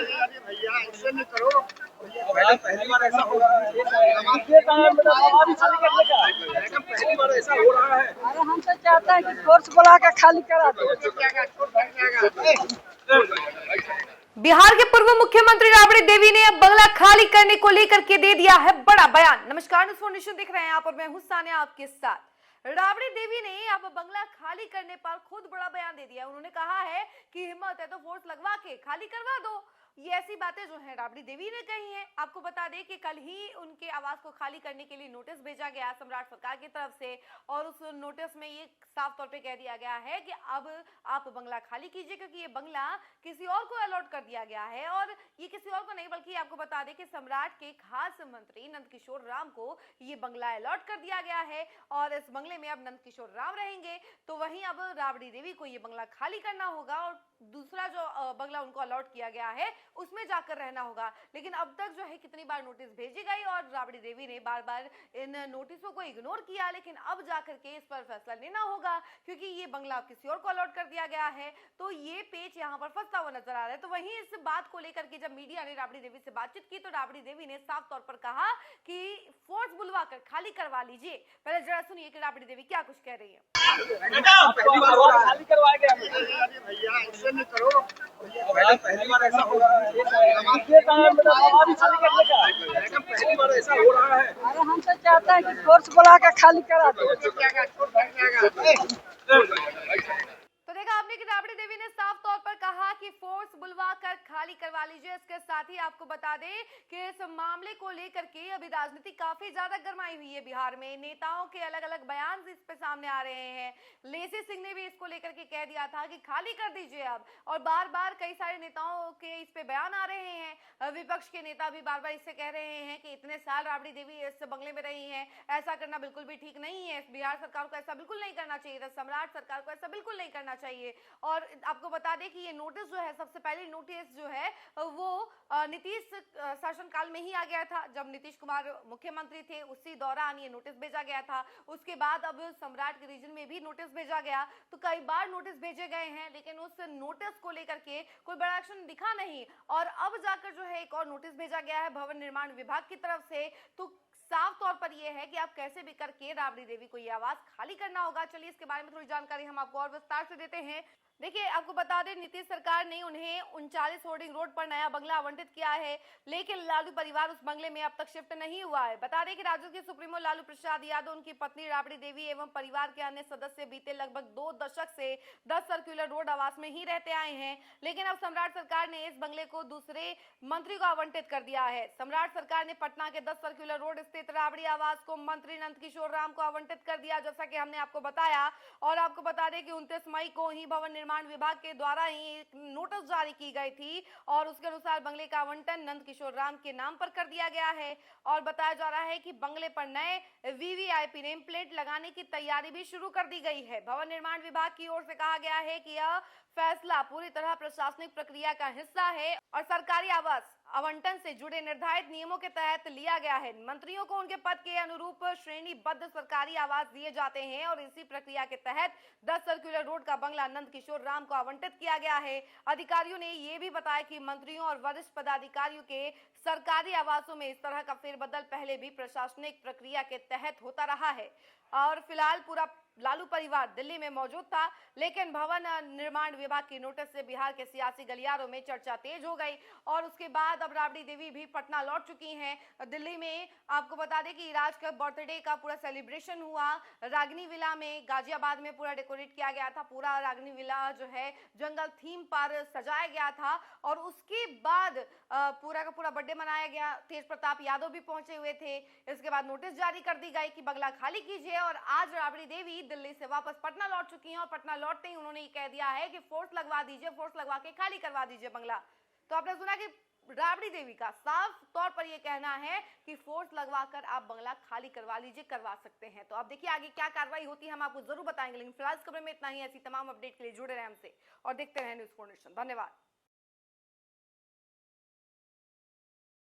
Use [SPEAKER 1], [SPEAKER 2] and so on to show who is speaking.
[SPEAKER 1] भैया ऐसे नहीं करो।
[SPEAKER 2] मैडम पहली बार ऐसा हो रहा है। मैडम पहली बार ऐसा हो रहा है।
[SPEAKER 3] अरे हम तो चाहते हैं कि फोर्स बुला के खाली करा दो।
[SPEAKER 4] बिहार के पूर्व मुख्यमंत्री राबड़ी देवी ने अब बंगला खाली करने को लेकर के दे दिया है बड़ा बयान। नमस्कार, न्यूज़ देख रहे हैं आप और मैं हूं सानिया आपके साथ। राबड़ी देवी ने अब बंगला खाली करने पर खुद बड़ा बयान दे दिया। उन्होंने कहा है कि हिम्मत है तो फोर्स लगवा के खाली करवा दो। ये ऐसी बातें जो है राबड़ी देवी ने कही हैं। आपको बता दें कि कल ही उनके आवास को खाली करने के लिए नोटिस भेजा गया सम्राट सरकार की तरफ से, और उस नोटिस में ये साफ तौर पे कह दिया गया है कि अब आप बंगला खाली कीजिए, क्योंकि ये बंगला किसी और को अलॉट कर दिया गया है। और ये किसी और को नहीं, बल्कि आपको बता दें कि सम्राट के खास मंत्री नंदकिशोर राम को ये बंगला अलॉट कर दिया गया है और इस बंगले में अब नंदकिशोर राम रहेंगे। तो वहीं अब राबड़ी देवी को ये बंगला खाली करना होगा और दूसरा जो बंगला उनको अलॉट किया गया है उसमें जाकर रहना होगा। लेकिन अब तक जो है कितनी बार नोटिस भेजी गई और राबड़ी देवी ने बार बार इन नोटिसों को इग्नोर किया, लेकिन अब जाकर के इस पर फैसला लेना होगा, क्योंकि ये बंगला किसी और को अलॉट कर दिया गया है। तो ये पेच यहाँ पर फंसता हुआ नजर आ रहा है। तो वहीं इस बात को लेकर के जब मीडिया ने राबड़ी देवी से बातचीत की तो राबड़ी देवी ने साफ तौर पर कहा कि फोर्स बुलवा कर खाली करवा लीजिए। पहले जरा सुनिए कि राबड़ी देवी क्या कुछ कह रही है।
[SPEAKER 2] खाली करवाया गया।
[SPEAKER 1] भैया ऐसे नहीं करो।
[SPEAKER 2] मैडम पहली बार ऐसा हो रहा है। मैडम पहली बार ऐसा हो रहा है।
[SPEAKER 3] अरे हम तो चाहते हैं कि फोर्स बुला के खाली करा दो।
[SPEAKER 4] तो देखा आपने कि राबड़ी देवी ने साफ तौर पर कहा कि फोर्स बुलवा कर खाली करवा लीजिए। इसके साथ ही आपको बता दें कि इस मामले को लेकर के अभी राजनीति काफी ज्यादा गरमाई हुई है बिहार में। नेताओं के अलग अलग बयान इस पे सामने आ रहे हैं। लेसी सिंह ने भी इसको लेकर के कह दिया था कि खाली कर दीजिए अब, और बार बार कई सारे नेताओं के इस पे बयान आ रहे हैं। विपक्ष के नेता भी बार बार इससे कह रहे हैं कि इतने साल राबड़ी देवी इस बंगले में रही है, ऐसा करना बिल्कुल भी ठीक नहीं है। बिहार सरकार को ऐसा बिल्कुल नहीं करना चाहिए था, सम्राट सरकार को ऐसा बिल्कुल नहीं करना चाहिए। और आपको बता दें कि ये नोटिस जो है, सबसे पहले नोटिस जो है वो नीतीश शासनकाल में ही आ गया था। जब नीतीश कुमार मुख्यमंत्री थे उसी दौरान ये नोटिस भेजा गया था। उसके बाद अब सम्राट के रीजन में भी नोटिस भेजा गया। तो कई बार नोटिस भेजे गए हैं, लेकिन उस नोटिस को लेकर के कोई बड़ा एक्शन दिखा नहीं। और अब जाकर जो है एक और नोटिस भेजा गया है भवन निर्माण विभाग की तरफ से। तो साफ तौर पर यह है कि आप कैसे भी करके राबड़ी देवी को यह आवास खाली करना होगा। चलिए इसके बारे में थोड़ी जानकारी हम आपको और विस्तार से देते हैं। देखिए, आपको बता दें नीतीश सरकार ने उन्हें 39 होर्डिंग रोड पर नया बंगला आवंटित किया है, लेकिन लालू परिवार उस बंगले में अब तक शिफ्ट नहीं हुआ है। बता दें कि राजद के सुप्रीमो लालू प्रसाद यादव, उनकी पत्नी राबड़ी देवी एवं परिवार के अन्य सदस्य बीते लगभग 2 दशक से 10 सर्कुलर रोड आवास में ही रहते आए हैं। लेकिन अब सम्राट सरकार ने इस बंगले को दूसरे मंत्री को आवंटित कर दिया है। सम्राट सरकार ने पटना के 10 सर्कुलर रोड स्थित राबड़ी आवास को मंत्री नंदकिशोर राम को आवंटित कर दिया, जैसा कि हमने आपको बताया। और आपको बता दें कि 29 मई को ही भवन निर्माण विभाग के द्वारा ही एक नोटिस जारी की गई थी और उसके अनुसार बंगले का आवंटन नंदकिशोर राम के नाम पर कर दिया गया है। और बताया जा रहा है कि बंगले पर नए वीवीआईपी नेम प्लेट लगाने की तैयारी भी शुरू कर दी गई है। भवन निर्माण विभाग की ओर से कहा गया है कि यह फैसला पूरी तरह प्रशासनिक प्रक्रिया का हिस्सा है और सरकारी आवास आवंटन से जुड़े निर्धारित नियमों के तहत लिया गया है। मंत्रियों को उनके पद के अनुरूप श्रेणीबद्ध सरकारी आवास दिए जाते हैं और इसी प्रक्रिया के तहत 10 सर्कुलर रोड का बंगला नंदकिशोर राम को आवंटित किया गया है। अधिकारियों ने यह भी बताया कि मंत्रियों और वरिष्ठ पदाधिकारियों के सरकारी आवासों में इस तरह का फेरबदल पहले भी प्रशासनिक प्रक्रिया के तहत होता रहा है। और फिलहाल पूरा लालू परिवार दिल्ली में मौजूद था, लेकिन भवन निर्माण विभाग की नोटिस से बिहार के सियासी गलियारों में चर्चा तेज हो गई और उसके बाद अब राबड़ी देवी भी पटना लौट चुकी हैं। दिल्ली में आपको बता दें कि राज का बर्थडे का पूरा सेलिब्रेशन हुआ। रागिनी विला में गाजियाबाद में पूरा डेकोरेट किया गया था। पूरा रागिनी विला जो है जंगल थीम पर सजाया गया था और उसके बाद पूरा का पूरा बर्थडे मनाया गया। तेज प्रताप यादव भी पहुंचे हुए थे। इसके बाद नोटिस जारी कर दी गई कि बंगला खाली कीजिए और आज राबड़ी देवी दिल्ली से वापस पटना लौट चुकी हैं और पटना लौटते ही उन्होंने ये कह दिया है कि फोर्स लगवा दीजिए, फोर्स लगवा के खाली करवा दीजिए बंगला। तो आपने सुना कि राबड़ी देवी का साफ तौर पर यह कहना है कि फोर्स लगवाकर आप बंगला खाली करवा लीजिए, करवा सकते हैं। तो अब देखिए आगे क्या कार्रवाई होती है, हम आपको जरूर बताएंगे। लेकिन फिलहाल इस खबर में इतना ही। ऐसी तमाम अपडेट के लिए जुड़े रहे हमसे और देखते रहे न्यूज़ 4 नेशन। धन्यवाद।